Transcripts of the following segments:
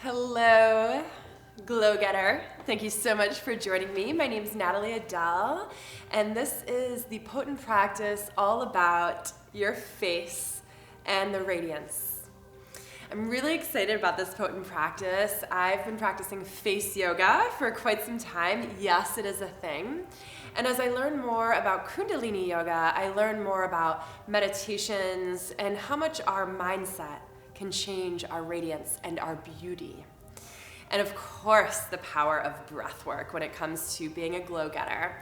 Hello, Glow Getter. Thank you so much for joining me. My name is Natalie Adele, and this is the potent practice all about your face and the radiance. I'm really excited about this potent practice. I've been practicing face yoga for quite some time. Yes, it is a thing. And as I learn more about Kundalini yoga, I learn more about meditations and how much our mindset can change our radiance and our beauty. And of course, the power of breath work when it comes to being a glow getter.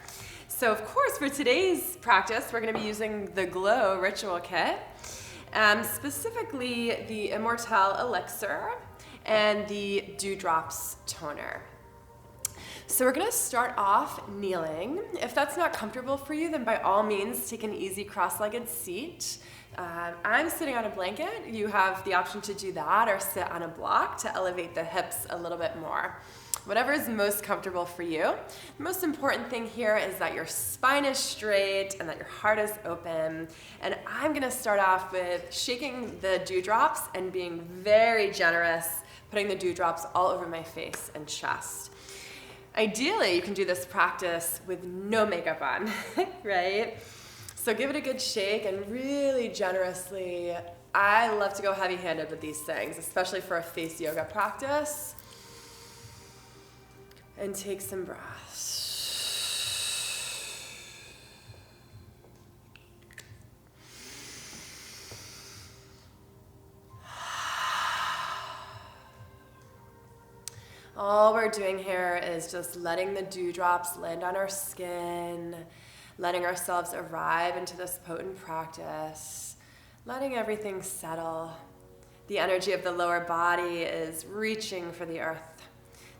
So of course, for today's practice, we're going to be using the Glow Ritual Kit, specifically the Immortelle Elixir and the Dewdrops Toner. So we're going to start off kneeling. If that's not comfortable for you, then by all means, take an easy cross-legged seat. I'm sitting on a blanket. You have the option to do that or sit on a block to elevate the hips a little bit more. Whatever is most comfortable for you. The most important thing here is that your spine is straight and that your heart is open. And I'm going to start off with shaking the dewdrops and being very generous, putting the dewdrops all over my face and chest. Ideally, you can do this practice with no makeup on, right? So give it a good shake and really generously, I love to go heavy-handed with these things, especially for a face yoga practice. And take some breaths. All we're doing here is just letting the dewdrops land on our skin, letting ourselves arrive into this potent practice, letting everything settle. The energy of the lower body is reaching for the earth.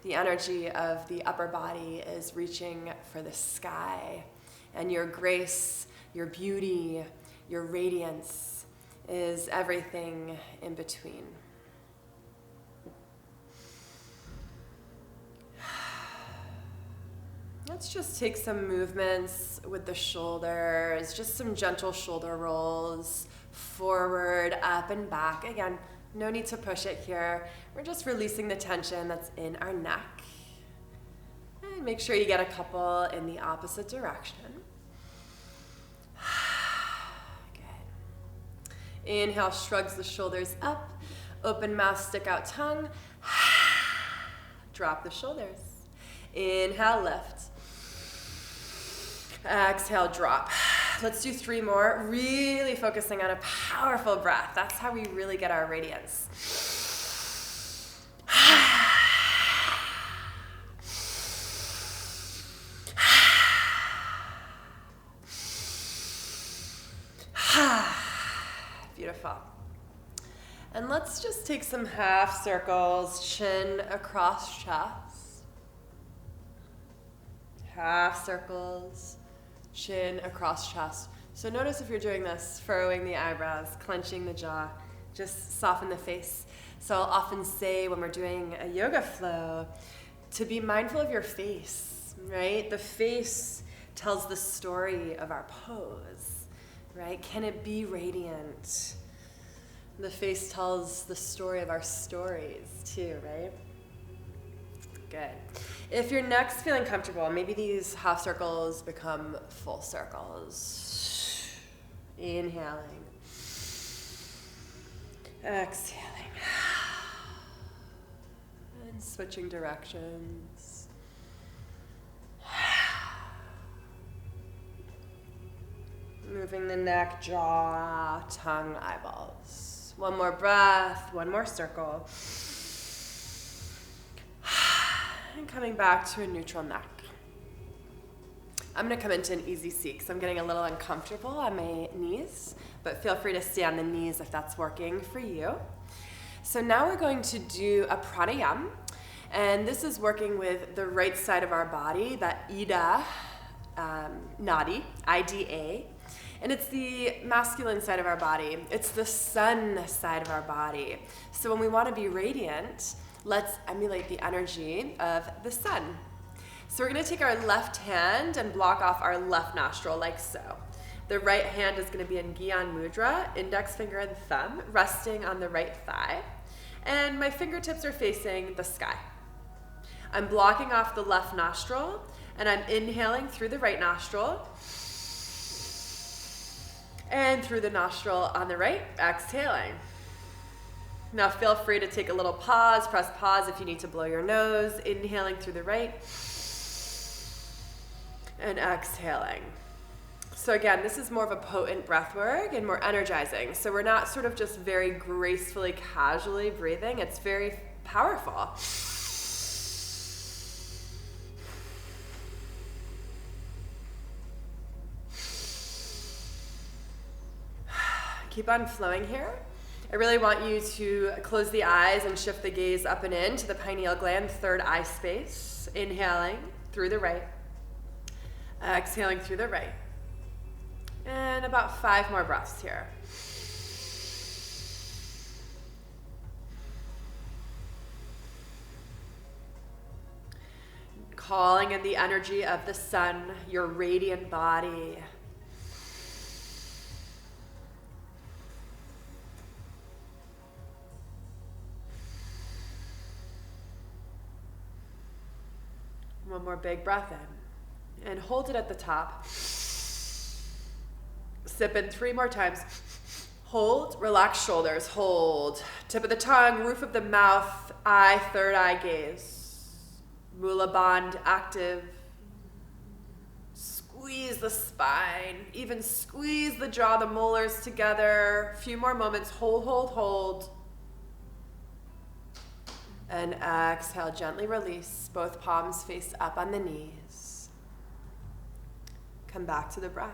The energy of the upper body is reaching for the sky. And your grace, your beauty, your radiance is everything in between. Let's just take some movements with the shoulders, just some gentle shoulder rolls, forward, up, and back. Again, no need to push it here. We're just releasing the tension that's in our neck. And make sure you get a couple in the opposite direction. Good. Inhale, shrugs the shoulders up. Open mouth, stick out tongue. Drop the shoulders. Inhale, lift. Exhale, drop. Let's do 3 more. Really focusing on a powerful breath. That's how we really get our radiance. Beautiful. And let's just take some half circles, chin across chest. Half circles. Chin across chest. So notice if you're doing this, furrowing the eyebrows, clenching the jaw, just soften the face. So I'll often say when we're doing a yoga flow to be mindful of your face, right? The face tells the story of our pose, right? Can it be radiant? The face tells the story of our stories too, right? Good. If your neck's feeling comfortable, maybe these half circles become full circles. Inhaling. Exhaling. And switching directions. Moving the neck, jaw, tongue, eyeballs. One more breath, one more circle. And coming back to a neutral neck. I'm going to come into an easy seat because I'm getting a little uncomfortable on my knees, but feel free to stay on the knees if that's working for you. So now we're going to do a pranayama, and this is working with the right side of our body, that Ida nadi, IDA, and it's the masculine side of our body. It's the sun side of our body. So when we want to be radiant, let's emulate the energy of the sun. So we're going to take our left hand and block off our left nostril like so. The right hand is going to be in Gyan Mudra, index finger and thumb resting on the right thigh. and my fingertips are facing the sky. I'm blocking off the left nostril, and I'm inhaling through the right nostril, and through the nostril on the right, exhaling. Now feel free to take a little pause, press pause if you need to blow your nose, inhaling through the right, and exhaling. So again, this is more of a potent breath work and more energizing. So we're not sort of just very gracefully, casually breathing. It's very powerful. Keep on flowing here. I really want you to close the eyes and shift the gaze up and in to the pineal gland, third eye space. Inhaling through the right. Exhaling through the right. And about 5 more breaths here. Calling in the energy of the sun, your radiant body. One more big breath in. And hold it at the top. Sip in 3 more times. Hold, relax shoulders, hold. Tip of the tongue, roof of the mouth, eye, third eye gaze. Mula Bandha active. Squeeze the spine, even squeeze the jaw, the molars together. A few more moments, hold, hold, hold. And exhale, gently release, both palms face up on the knees. Come back to the breath.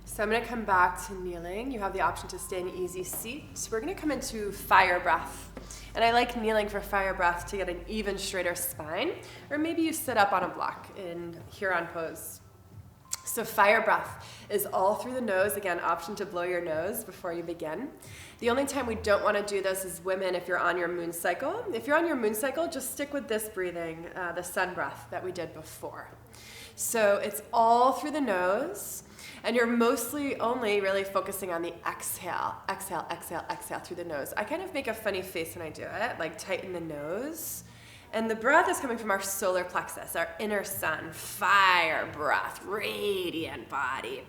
So I'm going to come back to kneeling. You have the option to stay in easy seat. We're going to come into fire breath. And I like kneeling for fire breath to get an even straighter spine. Or maybe you sit up on a block in Huron pose. So fire breath is all through the nose. Again, option to blow your nose before you begin. The only time we don't want to do this is women if you're on your moon cycle. If you're on your moon cycle, just stick with this breathing, the sun breath that we did before. So it's all through the nose. And you're mostly only really focusing on the exhale. Exhale, exhale, exhale through the nose. I kind of make a funny face when I do it, like tighten the nose. And the breath is coming from our solar plexus, our inner sun, fire breath, radiant body.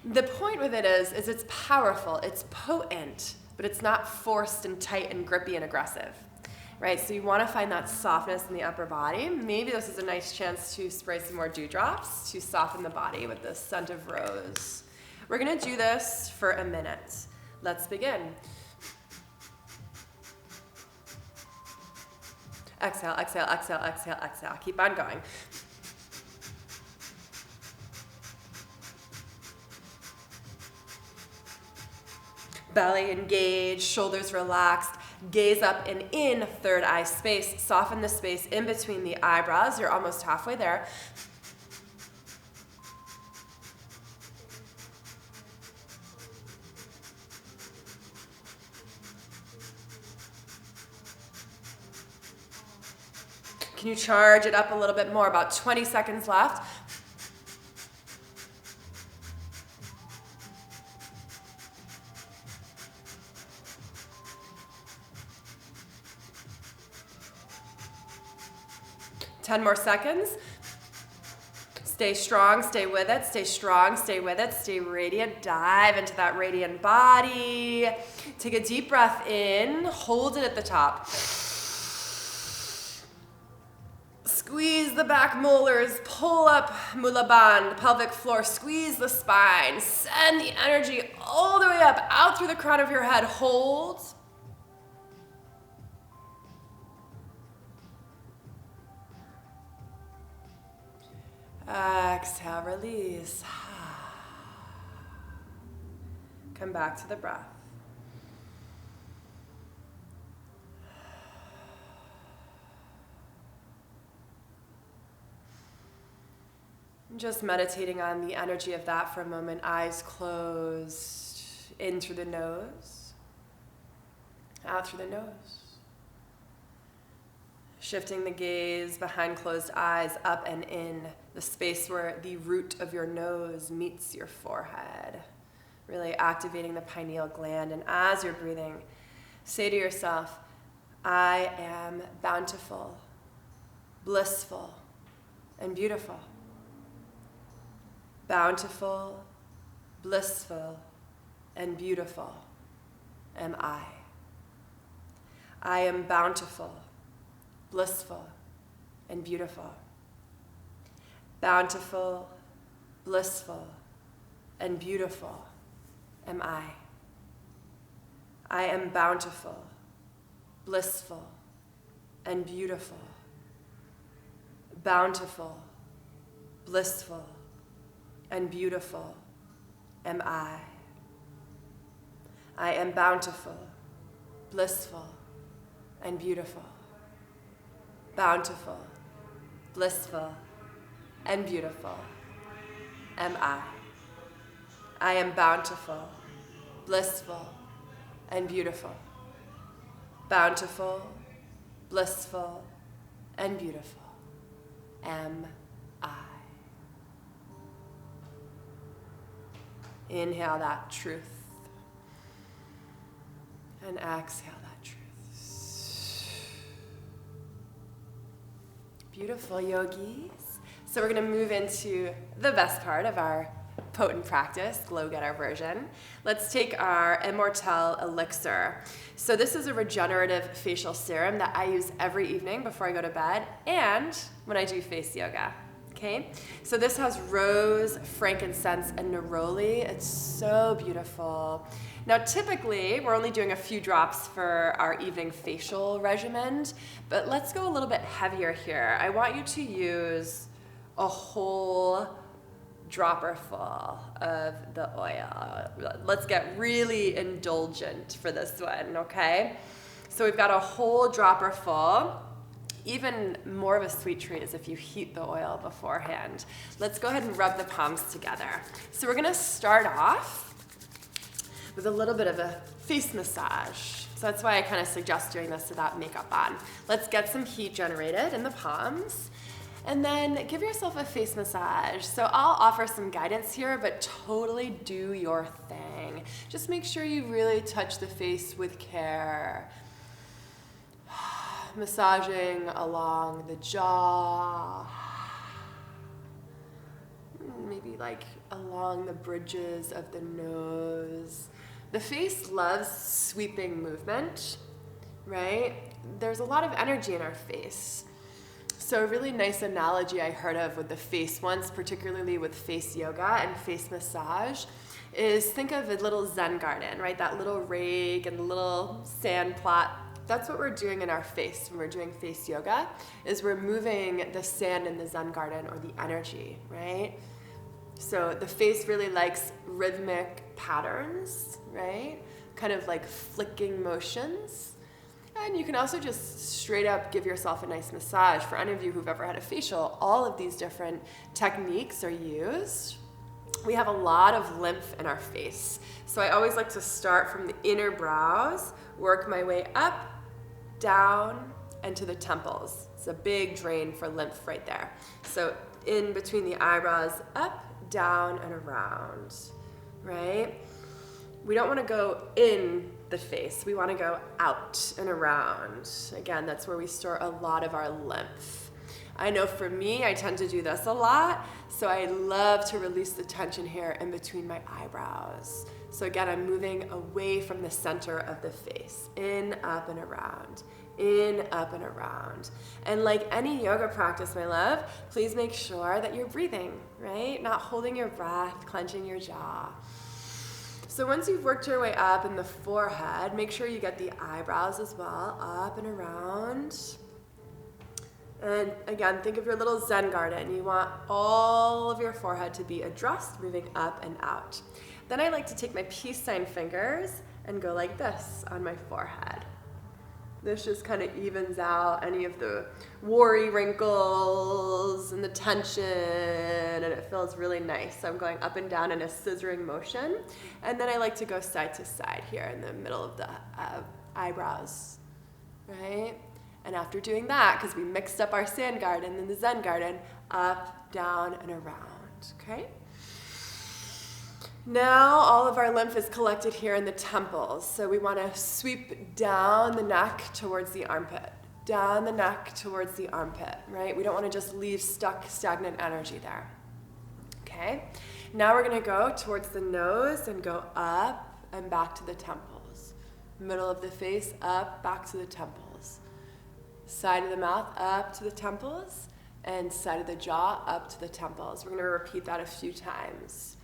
The point with it is it's powerful, it's potent, but it's not forced and tight and grippy and aggressive. Right, so you want to find that softness in the upper body. Maybe this is a nice chance to spray some more dewdrops to soften the body with the scent of rose. We're going to do this for a minute. Let's begin. Exhale, exhale, exhale, exhale, exhale. Keep on going. Belly engaged, shoulders relaxed. Gaze up and in, third eye space. Soften the space in between the eyebrows. You're almost halfway there. Can you charge it up a little bit more? About 20 seconds left. Ten more seconds. Stay strong, stay with it, stay strong, stay with it, stay radiant. Dive into that radiant body. Take a deep breath in, hold it at the top. Squeeze the back molars, pull up Mula Bandha, pelvic floor, squeeze the spine. Send the energy all the way up, out through the crown of your head. Hold. Exhale, release. Come back to the breath. Just meditating on the energy of that for a moment. Eyes closed. In through the nose. Out through the nose. Shifting the gaze behind closed eyes, up and in, the space where the root of your nose meets your forehead. Really activating the pineal gland. And as you're breathing, say to yourself, I am bountiful, blissful, and beautiful. Bountiful, blissful, and beautiful am I. I am bountiful, blissful, and beautiful. Bountiful, blissful, and beautiful am I. I am bountiful, blissful, and beautiful. Bountiful, blissful, and beautiful am I. I am bountiful, blissful, and beautiful. Bountiful, blissful, and beautiful am I. I am bountiful, blissful, and beautiful. Bountiful, blissful, and beautiful am I. Inhale that truth and exhale that truth. Beautiful, yogis. So we're going to move into the best part of our potent practice, Glow Getter version. Let's take our Immortelle Elixir. So this is a regenerative facial serum that I use every evening before I go to bed and when I do face yoga. Okay, so this has rose, frankincense, and neroli. It's so beautiful. Now, typically, we're only doing a few drops for our evening facial regimen, but let's go a little bit heavier here. I want you to use a whole dropper full of the oil. Let's get really indulgent for this one, okay? So we've got a whole dropper full. Even more of a sweet treat is if you heat the oil beforehand. Let's go ahead and rub the palms together. So we're gonna start off with a little bit of a face massage. So that's why I kind of suggest doing this without makeup on. Let's get some heat generated in the palms. And then give yourself a face massage. So I'll offer some guidance here, but totally do your thing. Just make sure you really touch the face with care. Massaging along the jaw, maybe like along the bridges of the nose. The face loves sweeping movement, right? There's a lot of energy in our face. So a really nice analogy I heard of with the face once, particularly with face yoga and face massage, is think of a little Zen garden, right? That little rake and the little sand plot. That's what we're doing in our face when we're doing face yoga, is we're moving the sand in the Zen garden or the energy, right? So the face really likes rhythmic patterns, right? Kind of like flicking motions. And you can also just straight up give yourself a nice massage. For any of you who've ever had a facial, all of these different techniques are used. We have a lot of lymph in our face. So I always like to start from the inner brows, work my way up, down, and to the temples. It's a big drain for lymph right there. So in between the eyebrows, up, down, and around, right? We don't want to go in the face. We want to go out and around. Again, that's where we store a lot of our lymph. I know for me, I tend to do this a lot, so I love to release the tension here in between my eyebrows. So again, I'm moving away from the center of the face, in, up, and around, in, up, and around. And like any yoga practice, my love, please make sure that you're breathing, right? Not holding your breath, clenching your jaw. So once you've worked your way up in the forehead, make sure you get the eyebrows as well, up and around. And again, think of your little Zen garden. You want all of your forehead to be addressed, moving up and out. Then I like to take my peace sign fingers and go like this on my forehead. This just kind of evens out any of the worry wrinkles and the tension, and it feels really nice. So I'm going up and down in a scissoring motion. And then I like to go side to side here in the middle of the eyebrows, right? And after doing that, because we mixed up our sand garden and the Zen garden, up, down, and around, okay? Now all of our lymph is collected here in the temples. So we want to sweep down the neck towards the armpit. Down the neck towards the armpit, right? We don't want to just leave stuck, stagnant energy there. Okay? Now we're going to go towards the nose and go up and back to the temples. Middle of the face, up, back to the temples. Side of the mouth, up to the temples. And side of the jaw, up to the temples. We're going to repeat that a few times.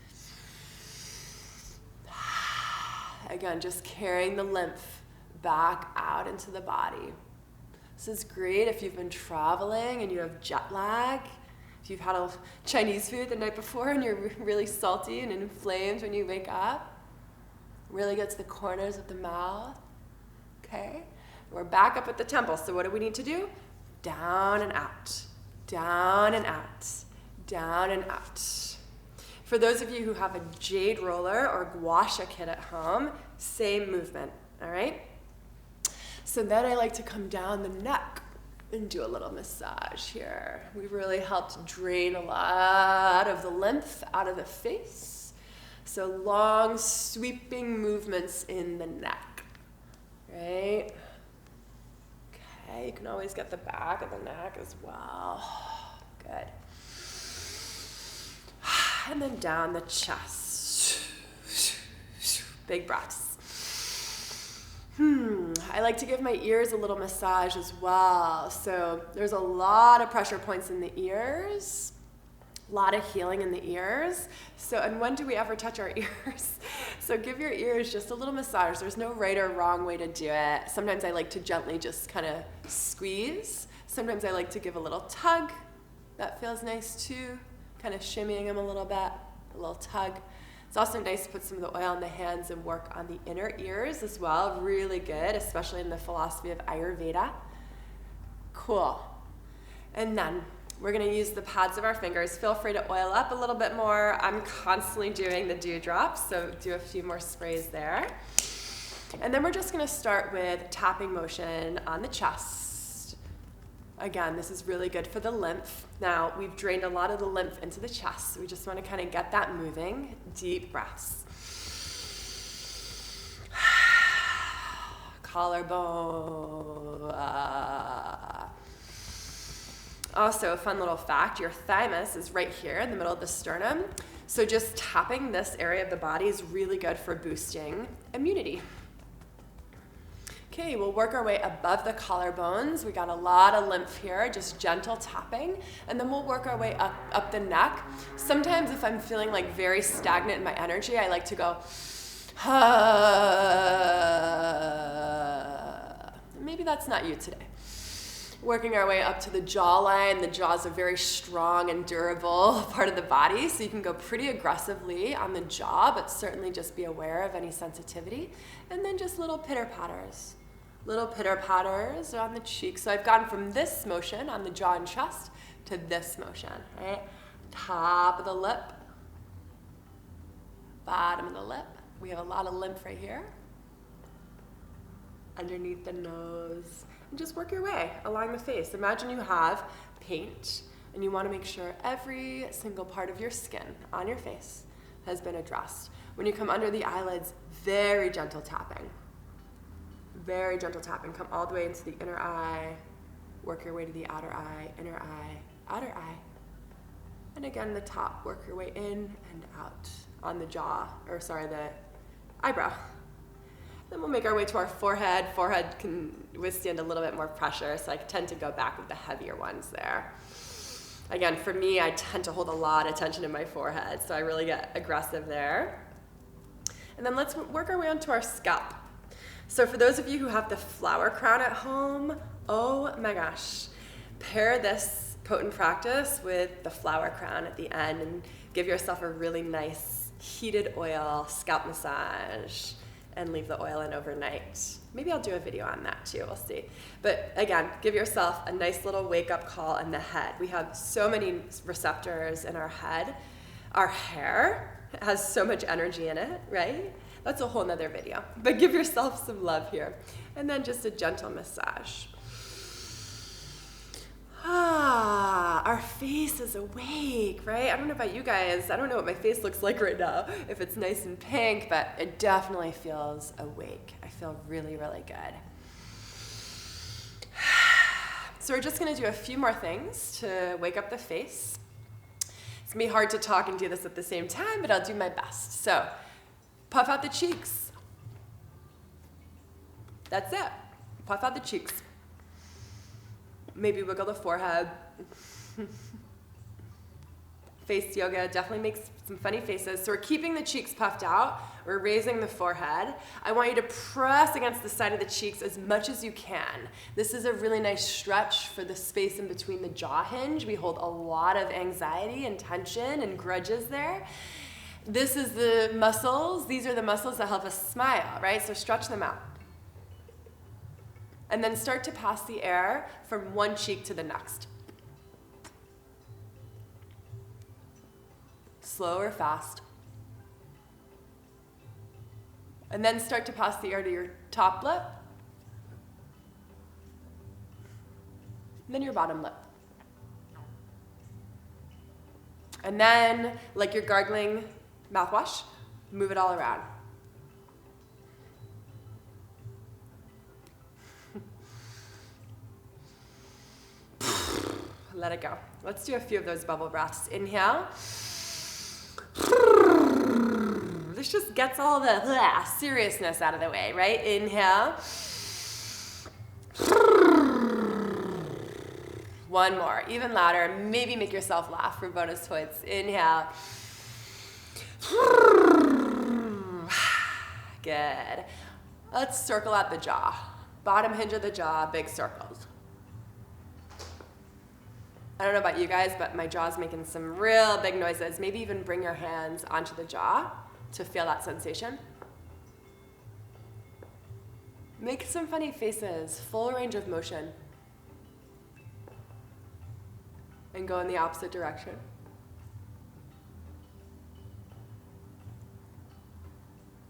Again, just carrying the lymph back out into the body. This is great if you've been traveling and you have jet lag. If you've had a Chinese food the night before and you're really salty and inflamed when you wake up. Really gets the corners of the mouth. Okay? We're back up at the temple. So what do we need to do? Down and out. Down and out. Down and out. For those of you who have a jade roller or gua sha kit at home, same movement, all right? So then I like to come down the neck and do a little massage here. We've really helped drain a lot of the lymph out of the face. So long sweeping movements in the neck, right? Okay, you can always get the back of the neck as well. Good. And then down the chest. Big breaths. I like to give my ears a little massage as well. So there's a lot of pressure points in the ears, a lot of healing in the ears. So, and when do we ever touch our ears? So give your ears just a little massage. There's no right or wrong way to do it. Sometimes I like to gently just kind of squeeze. Sometimes I like to give a little tug. That feels nice too. Kind of shimmying them a little bit, a little tug. It's also nice to put some of the oil on the hands and work on the inner ears as well. Really good, especially in the philosophy of Ayurveda. Cool. And then we're going to use the pads of our fingers. Feel free to oil up a little bit more. I'm constantly doing the dewdrops, so do a few more sprays there. And then we're just going to start with tapping motion on the chest. Again, this is really good for the lymph. Now, we've drained a lot of the lymph into the chest. So we just want to kind of get that moving. Deep breaths. Collarbone. Also, a fun little fact, your thymus is right here in the middle of the sternum. So just tapping this area of the body is really good for boosting immunity. Okay, we'll work our way above the collarbones. We got a lot of lymph here, just gentle tapping. And then we'll work our way up the neck. Sometimes if I'm feeling like very stagnant in my energy, I like to go, maybe that's not you today. Working our way up to the jawline. The jaw's a very strong and durable part of the body, so you can go pretty aggressively on the jaw, but certainly just be aware of any sensitivity. And then just little pitter-patters. Little pitter-patters on the cheek. So I've gone from this motion on the jaw and chest to this motion, right? Top of the lip, bottom of the lip. We have a lot of lymph right here. Underneath the nose. And just work your way along the face. Imagine you have paint and you want to make sure every single part of your skin on your face has been addressed. When you come under the eyelids, very gentle tapping. Very gentle tapping. Come all the way into the inner eye. Work your way to the outer eye, inner eye, outer eye. And again, the top. Work your way in and out on the jaw, or sorry, the eyebrow. Then we'll make our way to our forehead. Forehead can withstand a little bit more pressure, so I tend to go back with the heavier ones there. Again, for me, I tend to hold a lot of tension in my forehead, so I really get aggressive there. And then let's work our way onto our scalp. So for those of you who have the flower crown at home, oh my gosh, pair this potent practice with the flower crown at the end and give yourself a really nice heated oil scalp massage and leave the oil in overnight. Maybe I'll do a video on that too, we'll see. But again, give yourself a nice little wake-up call in the head. We have so many receptors in our head. Our hair has so much energy in it, right? That's a whole nother video. But give yourself some love here. And then just a gentle massage. Our face is awake, right? I don't know about you guys. I don't know what my face looks like right now, if it's nice and pink, but it definitely feels awake. I feel really, really good. So we're just gonna do a few more things to wake up the face. It's gonna be hard to talk and do this at the same time, but I'll do my best. So, puff out the cheeks. That's it. Puff out the cheeks. Maybe wiggle the forehead. Face yoga definitely makes some funny faces. So we're keeping the cheeks puffed out. We're raising the forehead. I want you to press against the side of the cheeks as much as you can. This is a really nice stretch for the space in between the jaw hinge. We hold a lot of anxiety and tension and grudges there. This is the muscles. These are the muscles that help us smile, right? So stretch them out. And then start to pass the air from one cheek to the next. Slow or fast. And then start to pass the air to your top lip. And then your bottom lip. And then, like you're gargling mouthwash, move it all around. Let it go. Let's do a few of those bubble breaths. Inhale. This just gets all the seriousness out of the way, right? Inhale. One more, even louder. Maybe make yourself laugh for bonus points. Inhale. Good. Let's circle out the jaw. Bottom hinge of the jaw, big circles. I don't know about you guys, but my jaw's making some real big noises. Maybe even bring your hands onto the jaw to feel that sensation. Make some funny faces, full range of motion. And go in the opposite direction.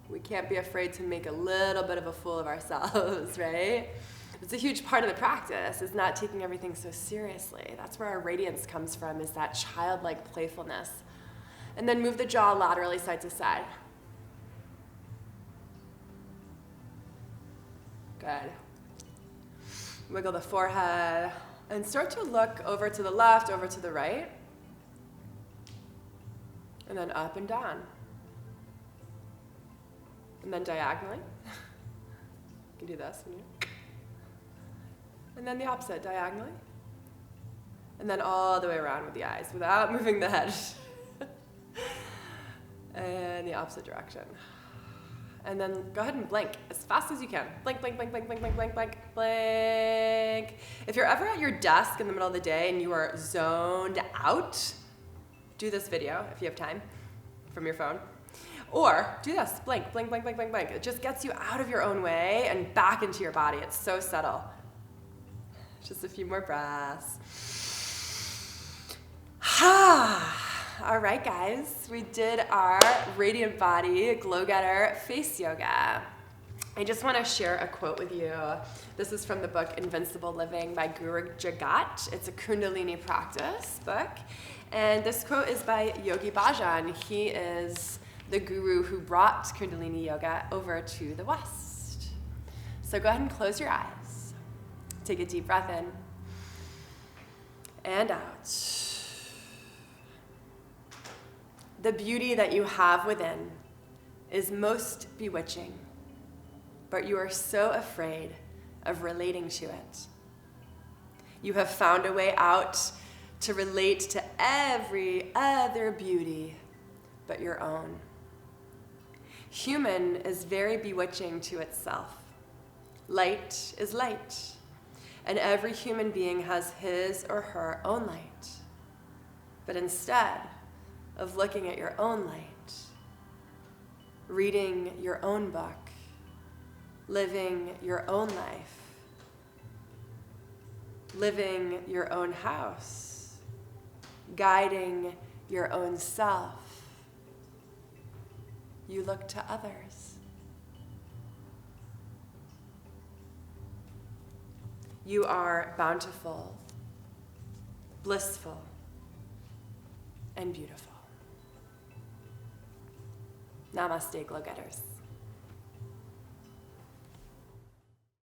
We can't be afraid to make a little bit of a fool of ourselves, right? It's a huge part of the practice, is not taking everything so seriously. That's where our radiance comes from, is that childlike playfulness. And then move the jaw laterally side to side. Good. Wiggle the forehead and start to look over to the left, over to the right. And then up and down. And then diagonally. You can do this. And then the opposite, diagonally. And then all the way around with the eyes without moving the head. And the opposite direction. And then go ahead and blink as fast as you can. Blink, blink, blink, blink, blink, blink, blink, blink, blink. If you're ever at your desk in the middle of the day and you are zoned out, do this video if you have time from your phone. Or do this, blink, blink, blink, blink, blink, blink. It just gets you out of your own way and back into your body. It's so subtle. Just a few more breaths. All right, guys, we did our Radiant Body Glow Getter Face Yoga. I just want to share a quote with you. This is from the book Invincible Living by Guru Jagat. It's a Kundalini practice book. And this quote is by Yogi Bhajan. He is the guru who brought Kundalini Yoga over to the West. So go ahead and close your eyes. Take a deep breath in and out. The beauty that you have within is most bewitching, but you are so afraid of relating to it. You have found a way out to relate to every other beauty but your own. Human is very bewitching to itself. Light is light, and every human being has his or her own light. But instead of looking at your own light, reading your own book, living your own life, living your own house, guiding your own self, you look to others. You are bountiful, blissful, and beautiful. Namaste, glow getters.